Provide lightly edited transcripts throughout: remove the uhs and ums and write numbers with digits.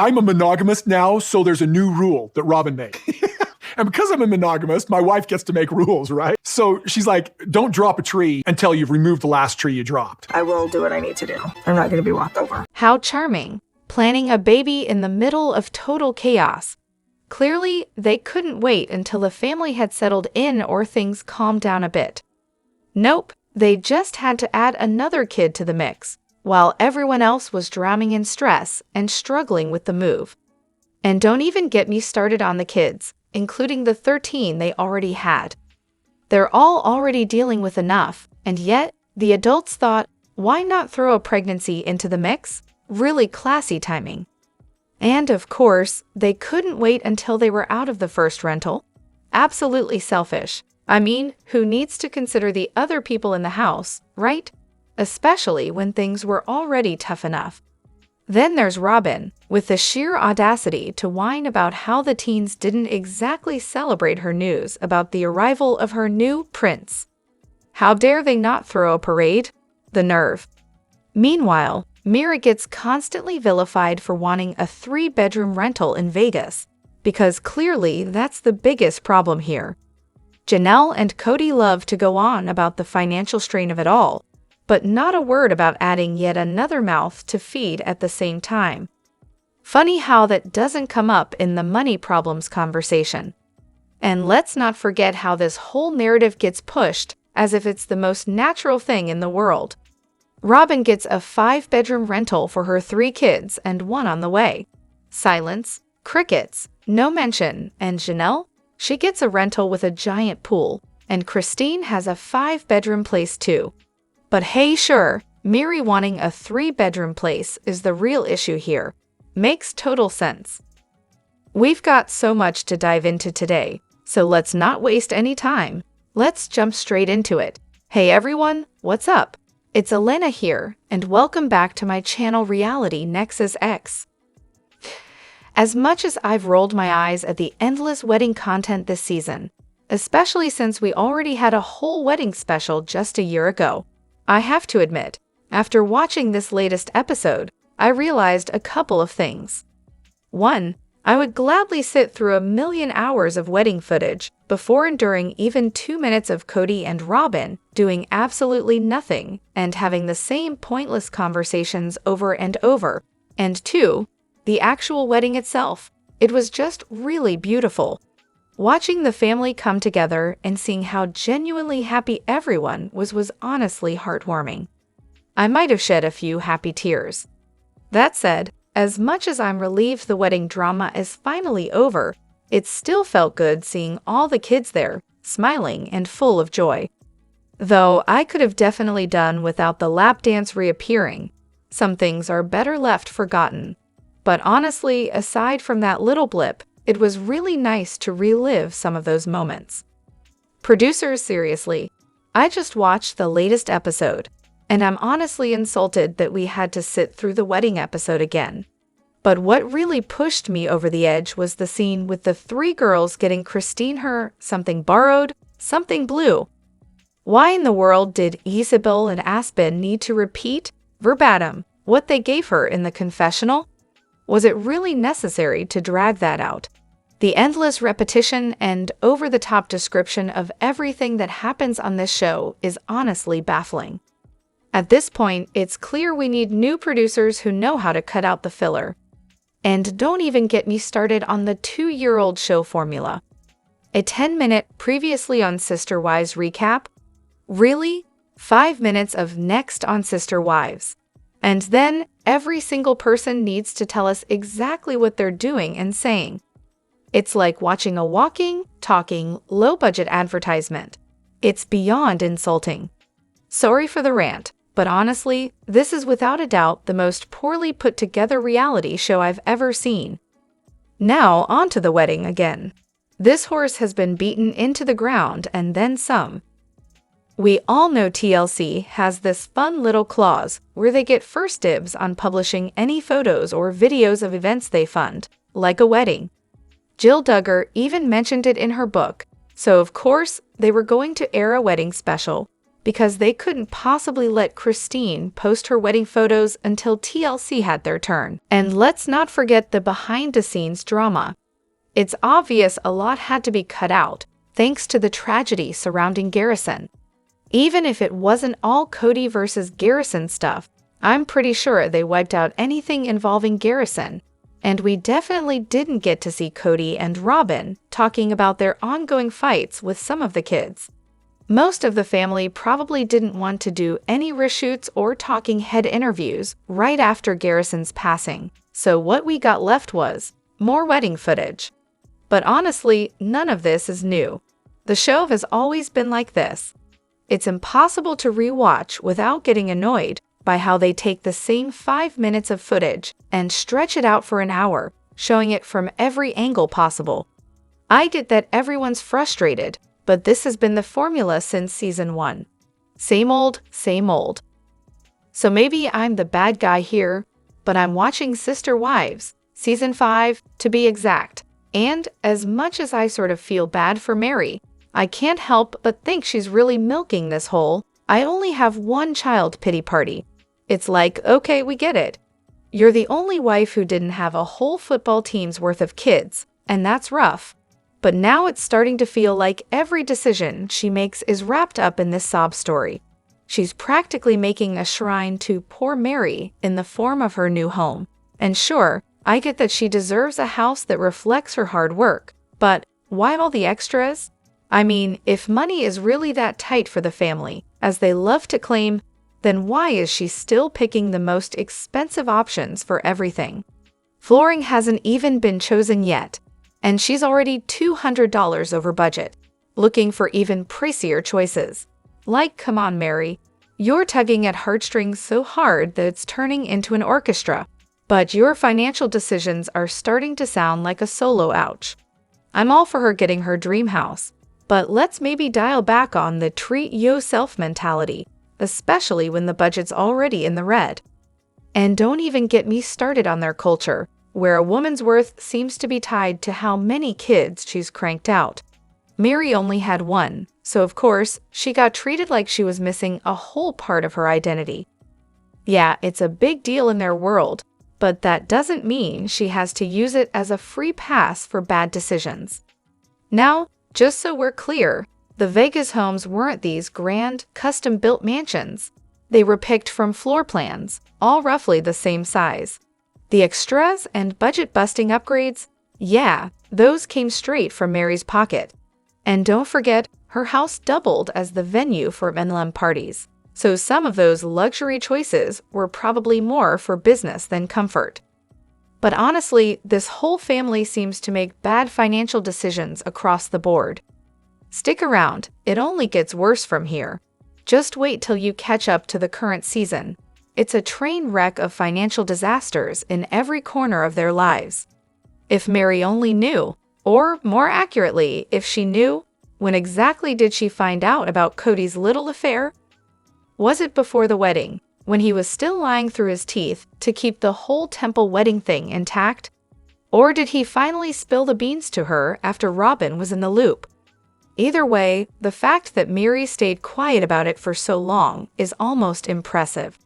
I'm a monogamist now, so there's a new rule that Robyn made. And because I'm a monogamist, my wife gets to make rules, right? So she's like, don't drop a tree until you've removed the last tree you dropped. I will do what I need to do. I'm not going to be walked over. How charming. Planning a baby in the middle of total chaos. Clearly, they couldn't wait until the family had settled in or things calmed down a bit. Nope, they just had to add another kid to the mix, while everyone else was drowning in stress and struggling with the move. And don't even get me started on the kids, including the 13 they already had. They're all already dealing with enough, and yet the adults thought, why not throw a pregnancy into the mix? Really classy timing. And of course, they couldn't wait until they were out of the first rental. Absolutely selfish. I mean, who needs to consider the other people in the house, right? Especially when things were already tough enough. Then there's Robyn, with the sheer audacity to whine about how the teens didn't exactly celebrate her news about the arrival of her new prince. How dare they not throw a parade? The nerve. Meanwhile, Meri gets constantly vilified for wanting a 3-bedroom rental in Vegas, because clearly that's the biggest problem here. Janelle and Kody love to go on about the financial strain of it all, but not a word about adding yet another mouth to feed at the same time. Funny how that doesn't come up in the money problems conversation. And let's not forget how this whole narrative gets pushed as if it's the most natural thing in the world. Robyn gets a 5-bedroom rental for her 3 kids and 1 on the way. Silence, crickets, no mention, and Janelle? She gets a rental with a giant pool, and Christine has a 5-bedroom place too. But hey, sure, Meri wanting a 3-bedroom place is the real issue here. Makes total sense. We've got so much to dive into today, so let's not waste any time. Let's jump straight into it. Hey everyone, what's up? It's Elena here, and welcome back to my channel Reality Nexus X. As much as I've rolled my eyes at the endless wedding content this season, especially since we already had a whole wedding special just a year ago, I have to admit, after watching this latest episode, I realized a couple of things. 1. I would gladly sit through a million hours of wedding footage before enduring even 2 minutes of Kody and Robyn doing absolutely nothing and having the same pointless conversations over and over. And 2, the actual wedding itself. It was just really beautiful. Watching the family come together and seeing how genuinely happy everyone was honestly heartwarming. I might have shed a few happy tears. That said, as much as I'm relieved the wedding drama is finally over, it still felt good seeing all the kids there, smiling and full of joy. Though I could have definitely done without the lap dance reappearing. Some things are better left forgotten. But honestly, aside from that little blip, it was really nice to relive some of those moments. Producers, seriously, I just watched the latest episode, and I'm honestly insulted that we had to sit through the wedding episode again. But what really pushed me over the edge was the scene with the 3 girls getting Christine her something borrowed, something blue. Why in the world did Isabel and Aspen need to repeat, verbatim, what they gave her in the confessional? Was it really necessary to drag that out? The endless repetition and over-the-top description of everything that happens on this show is honestly baffling. At this point, it's clear we need new producers who know how to cut out the filler. And don't even get me started on the 2-year-old show formula. A 10-minute previously on Sister Wives recap? Really? 5 minutes of next on Sister Wives. And then every single person needs to tell us exactly what they're doing and saying. It's like watching a walking, talking, low-budget advertisement. It's beyond insulting. Sorry for the rant, but honestly, this is without a doubt the most poorly put together reality show I've ever seen. Now, on to the wedding again. This horse has been beaten into the ground and then some. We all know TLC has this fun little clause where they get first dibs on publishing any photos or videos of events they fund, like a wedding. Jill Duggar even mentioned it in her book, so of course they were going to air a wedding special, because they couldn't possibly let Christine post her wedding photos until TLC had their turn. And let's not forget the behind-the-scenes drama. It's obvious a lot had to be cut out, thanks to the tragedy surrounding Garrison. Even if it wasn't all Kody versus Garrison stuff, I'm pretty sure they wiped out anything involving Garrison. And we definitely didn't get to see Kody and Robyn talking about their ongoing fights with some of the kids. Most of the family probably didn't want to do any reshoots or talking head interviews right after Garrison's passing, so what we got left was more wedding footage. But honestly, none of this is new. The show has always been like this. It's impossible to rewatch without getting annoyed by how they take the same 5 minutes of footage and stretch it out for an hour, showing it from every angle possible. I get that everyone's frustrated, but this has been the formula since season 1. Same old, same old. So maybe I'm the bad guy here, but I'm watching Sister Wives, season 5, to be exact. And as much as I sort of feel bad for Meri, I can't help but think she's really milking this whole "I only have one child" pity party. It's like, okay, we get it. You're the only wife who didn't have a whole football team's worth of kids, and that's rough. But now it's starting to feel like every decision she makes is wrapped up in this sob story. She's practically making a shrine to poor Meri in the form of her new home. And sure, I get that she deserves a house that reflects her hard work, but why all the extras? I mean, if money is really that tight for the family, as they love to claim, then why is she still picking the most expensive options for everything? Flooring hasn't even been chosen yet, and she's already $200 over budget, looking for even pricier choices. Like, come on, Meri, you're tugging at heartstrings so hard that it's turning into an orchestra, but your financial decisions are starting to sound like a solo ouch. I'm all for her getting her dream house, but let's maybe dial back on the treat yourself mentality, especially when the budget's already in the red. And don't even get me started on their culture, where a woman's worth seems to be tied to how many kids she's cranked out. Meri only had one, so of course, she got treated like she was missing a whole part of her identity. Yeah, it's a big deal in their world, but that doesn't mean she has to use it as a free pass for bad decisions. Now, just so we're clear, the Vegas homes weren't these grand, custom-built mansions. They were picked from floor plans, all roughly the same size. The extras and budget-busting upgrades, yeah, those came straight from Meri's pocket. And don't forget, her house doubled as the venue for MLM parties. So some of those luxury choices were probably more for business than comfort. But honestly, this whole family seems to make bad financial decisions across the board. Stick around, it only gets worse from here. Just wait till you catch up to the current season. It's a train wreck of financial disasters in every corner of their lives. If Meri only knew, or more accurately, if she knew, when exactly did she find out about Kody's little affair? Was it before the wedding, when he was still lying through his teeth to keep the whole temple wedding thing intact? Or did he finally spill the beans to her after Robyn was in the loop? Either way, the fact that Meri stayed quiet about it for so long is almost impressive.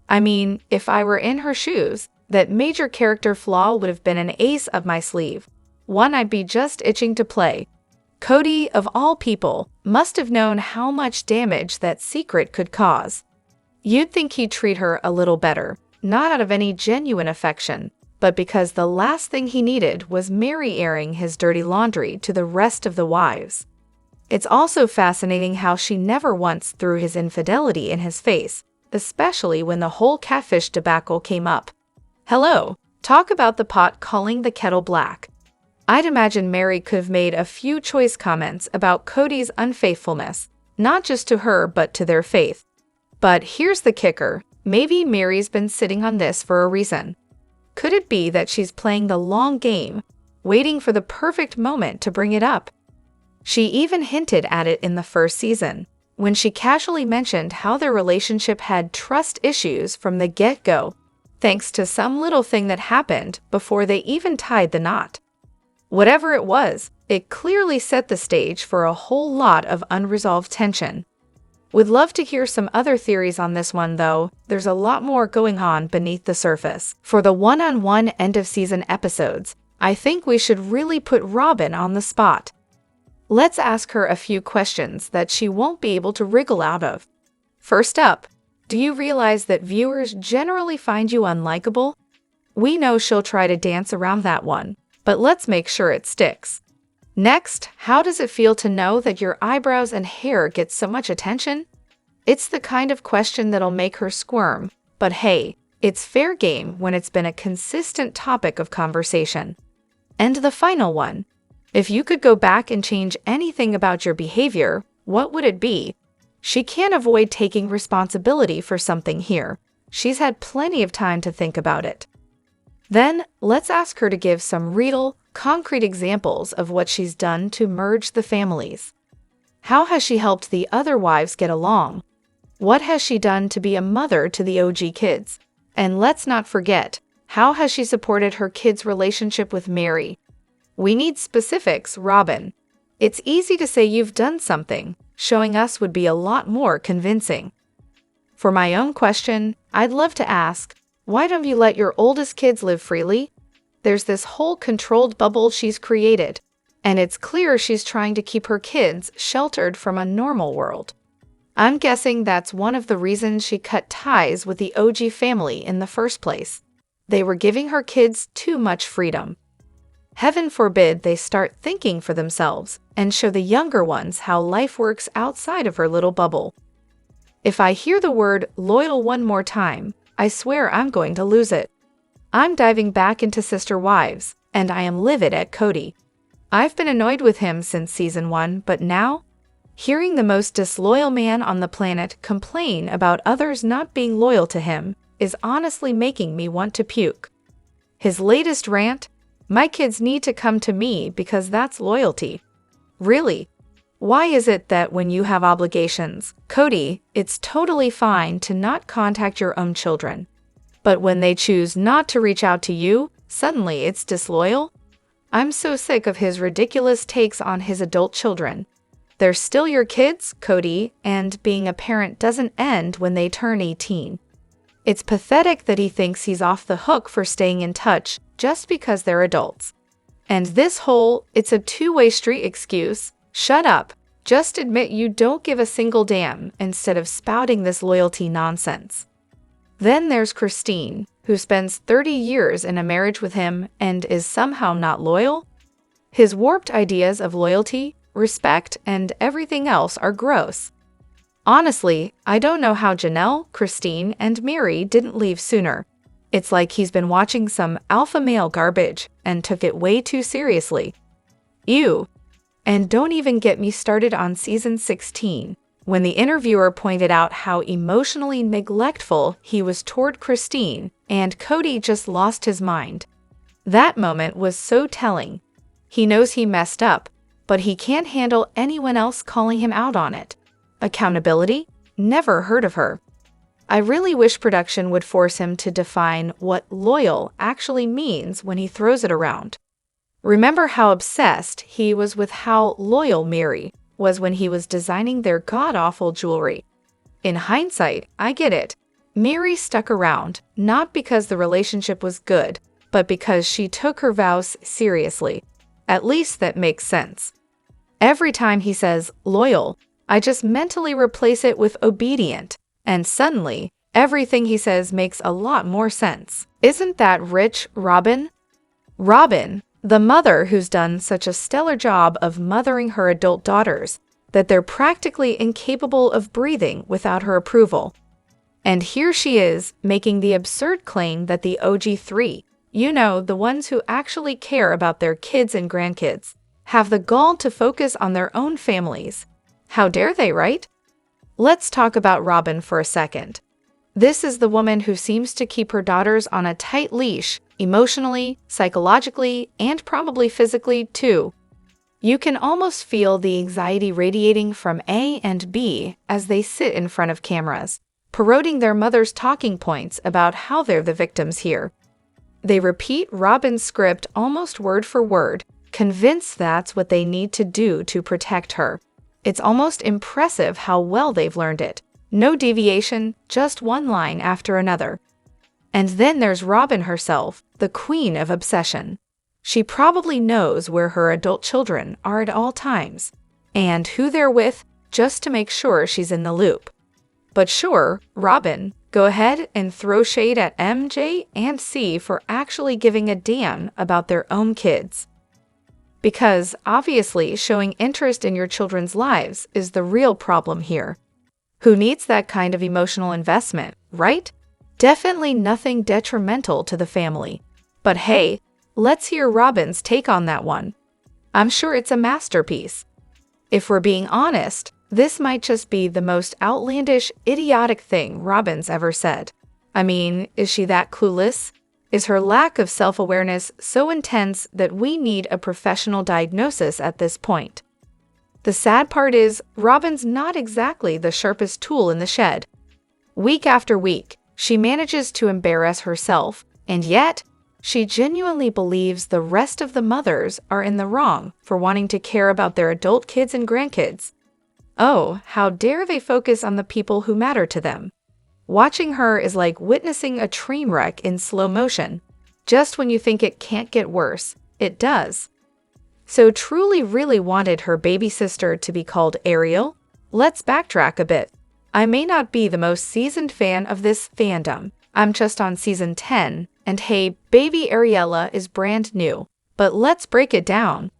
I mean, if I were in her shoes, that major character flaw would have been an ace up my sleeve, one I'd be just itching to play. Kody, of all people, must have known how much damage that secret could cause. You'd think he'd treat her a little better, not out of any genuine affection, but because the last thing he needed was Meri airing his dirty laundry to the rest of the wives. It's also fascinating how she never once threw his infidelity in his face, especially when the whole catfish debacle came up. Hello, talk about the pot calling the kettle black. I'd imagine Meri could have made a few choice comments about Kody's unfaithfulness, not just to her but to their faith. But here's the kicker, maybe Meri's been sitting on this for a reason. Could it be that she's playing the long game, waiting for the perfect moment to bring it up? She even hinted at it in the first season, when she casually mentioned how their relationship had trust issues from the get-go, thanks to some little thing that happened before they even tied the knot. Whatever it was, it clearly set the stage for a whole lot of unresolved tension. Would love to hear some other theories on this one though. There's a lot more going on beneath the surface. For the one-on-one end-of-season episodes, I think we should really put Robyn on the spot. Let's ask her a few questions that she won't be able to wriggle out of. First up, do you realize that viewers generally find you unlikable? We know she'll try to dance around that one, but let's make sure it sticks. Next, how does it feel to know that your eyebrows and hair get so much attention? It's the kind of question that'll make her squirm, but hey, it's fair game when it's been a consistent topic of conversation. And the final one, if you could go back and change anything about your behavior, what would it be? She can't avoid taking responsibility for something here. She's had plenty of time to think about it. Then, let's ask her to give some real, concrete examples of what she's done to merge the families. How has she helped the other wives get along? What has she done to be a mother to the OG kids? And let's not forget, how has she supported her kids' relationship with Meri? We need specifics, Robyn. It's easy to say you've done something. Showing us would be a lot more convincing. For my own question, I'd love to ask, why don't you let your oldest kids live freely? There's this whole controlled bubble she's created, and it's clear she's trying to keep her kids sheltered from a normal world. I'm guessing that's one of the reasons she cut ties with the OG family in the first place. They were giving her kids too much freedom. Heaven forbid they start thinking for themselves and show the younger ones how life works outside of her little bubble. If I hear the word loyal one more time, I swear I'm going to lose it. I'm diving back into Sister Wives, and I am livid at Kody. I've been annoyed with him since season 1, but now, hearing the most disloyal man on the planet complain about others not being loyal to him is honestly making me want to puke. His latest rant, "My kids need to come to me because that's loyalty." Really? Why is it that when you have obligations, Kody, it's totally fine to not contact your own children? But when they choose not to reach out to you, suddenly it's disloyal? I'm so sick of his ridiculous takes on his adult children. They're still your kids, Kody, and being a parent doesn't end when they turn 18. It's pathetic that he thinks he's off the hook for staying in touch just because they're adults. And this whole, it's a two-way street excuse, shut up. Just admit you don't give a single damn instead of spouting this loyalty nonsense. Then there's Christine, who spends 30 years in a marriage with him and is somehow not loyal. His warped ideas of loyalty, respect, and everything else are gross. Honestly, I don't know how Janelle, Christine, and Meri didn't leave sooner. It's like he's been watching some alpha male garbage and took it way too seriously. Ew. And don't even get me started on season 16, when the interviewer pointed out how emotionally neglectful he was toward Christine, and Kody just lost his mind. That moment was so telling. He knows he messed up, but he can't handle anyone else calling him out on it. Accountability? Never heard of her. I really wish production would force him to define what loyal actually means when he throws it around. Remember how obsessed he was with how loyal Meri was when he was designing their god-awful jewelry. In hindsight, I get it. Meri stuck around, not because the relationship was good, but because she took her vows seriously. At least that makes sense. Every time he says loyal, I just mentally replace it with obedient, and suddenly, everything he says makes a lot more sense. Isn't that rich, Robyn? Robyn, the mother who's done such a stellar job of mothering her adult daughters that they're practically incapable of breathing without her approval. And here she is, making the absurd claim that the OG3, the ones who actually care about their kids and grandkids, have the gall to focus on their own families. How dare they, right? Let's talk about Robyn for a second. This is the woman who seems to keep her daughters on a tight leash, emotionally, psychologically, and probably physically too. You can almost feel the anxiety radiating from A and B as they sit in front of cameras, parroting their mother's talking points about how they're the victims here. They repeat Robyn's script almost word for word, convinced that's what they need to do to protect her. It's almost impressive how well they've learned it. No deviation, just one line after another. And then there's Robyn herself, the queen of obsession. She probably knows where her adult children are at all times, and who they're with, just to make sure she's in the loop. But sure, Robyn, go ahead and throw shade at MJ and C for actually giving a damn about their own kids. Because, obviously, showing interest in your children's lives is the real problem here. Who needs that kind of emotional investment, right? Definitely nothing detrimental to the family. But hey, let's hear Robyn's take on that one. I'm sure it's a masterpiece. If we're being honest, this might just be the most outlandish, idiotic thing Robyn's ever said. I mean, is she that clueless? Is her lack of self-awareness so intense that we need a professional diagnosis at this point? The sad part is, Robyn's not exactly the sharpest tool in the shed. Week after week, she manages to embarrass herself, and yet, she genuinely believes the rest of the mothers are in the wrong for wanting to care about their adult kids and grandkids. Oh, how dare they focus on the people who matter to them. Watching her is like witnessing a train wreck in slow motion. Just when you think it can't get worse, it does. So Truly really wanted her baby sister to be called Ariel? Let's backtrack a bit. I may not be the most seasoned fan of this fandom. I'm just on season 10, and hey, baby Ariella is brand new. But let's break it down.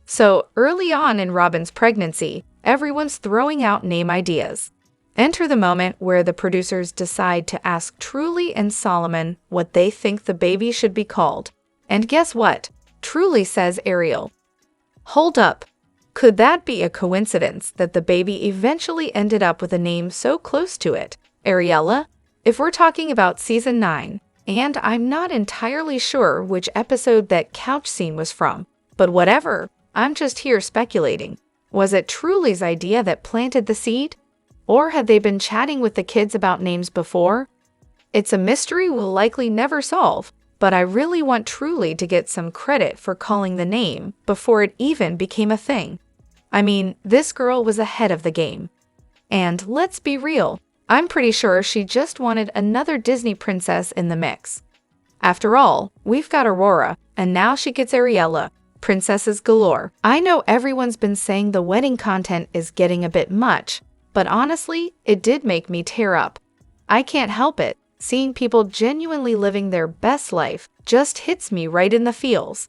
So early on in Robyn's pregnancy, everyone's throwing out name ideas. Enter the moment where the producers decide to ask Truly and Solomon what they think the baby should be called. And guess what? Truly says Ariel. Hold up. Could that be a coincidence that the baby eventually ended up with a name so close to it, Ariella? If we're talking about season 9, and I'm not entirely sure which episode that couch scene was from, but whatever, I'm just here speculating. Was it Truly's idea that planted the seed? Or had they been chatting with the kids about names before? It's a mystery we'll likely never solve, but I really want Truly to get some credit for calling the name before it even became a thing. I mean, this girl was ahead of the game. And let's be real, I'm pretty sure she just wanted another Disney princess in the mix. After all, we've got Aurora, and now she gets Ariella. Princesses galore. I know everyone's been saying the wedding content is getting a bit much, but honestly, it did make me tear up. I can't help it. Seeing people genuinely living their best life just hits me right in the feels.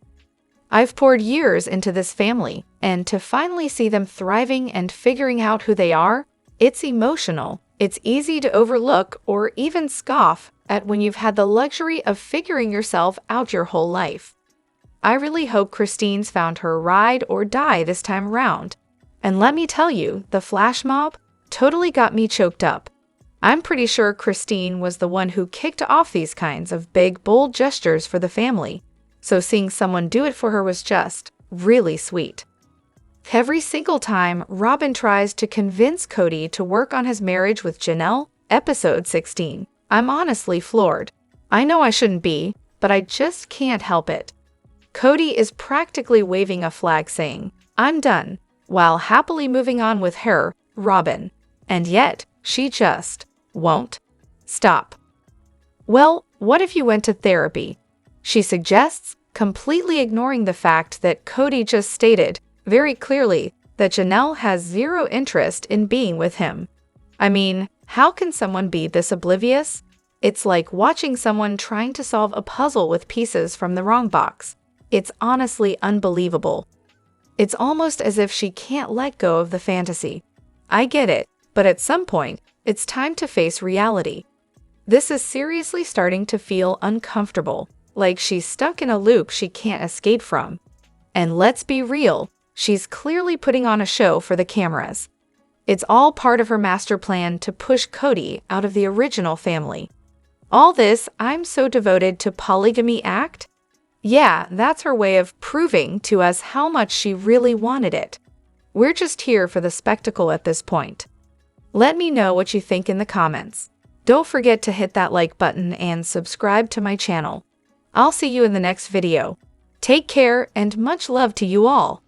I've poured years into this family, and to finally see them thriving and figuring out who they are, it's emotional. It's easy to overlook or even scoff at when you've had the luxury of figuring yourself out your whole life. I really hope Christine's found her ride or die this time around. And let me tell you, the flash mob totally got me choked up. I'm pretty sure Christine was the one who kicked off these kinds of big, bold gestures for the family, so seeing someone do it for her was just really sweet. Every single time Robyn tries to convince Kody to work on his marriage with Janelle, episode 16, I'm honestly floored. I know I shouldn't be, but I just can't help it. Kody is practically waving a flag saying, "I'm done," while happily moving on with her, Robyn. And yet, she just won't stop. Well, what if you went to therapy? She suggests, completely ignoring the fact that Kody just stated very clearly that Janelle has zero interest in being with him. I mean, how can someone be this oblivious? It's like watching someone trying to solve a puzzle with pieces from the wrong box. It's honestly unbelievable. It's almost as if she can't let go of the fantasy. I get it, but at some point, it's time to face reality. This is seriously starting to feel uncomfortable, like she's stuck in a loop she can't escape from. And let's be real, she's clearly putting on a show for the cameras. It's all part of her master plan to push Kody out of the original family. All this "I'm so devoted to polygamy" act? Yeah, that's her way of proving to us how much she really wanted it. We're just here for the spectacle at this point. Let me know what you think in the comments. Don't forget to hit that like button and subscribe to my channel. I'll see you in the next video. Take care and much love to you all.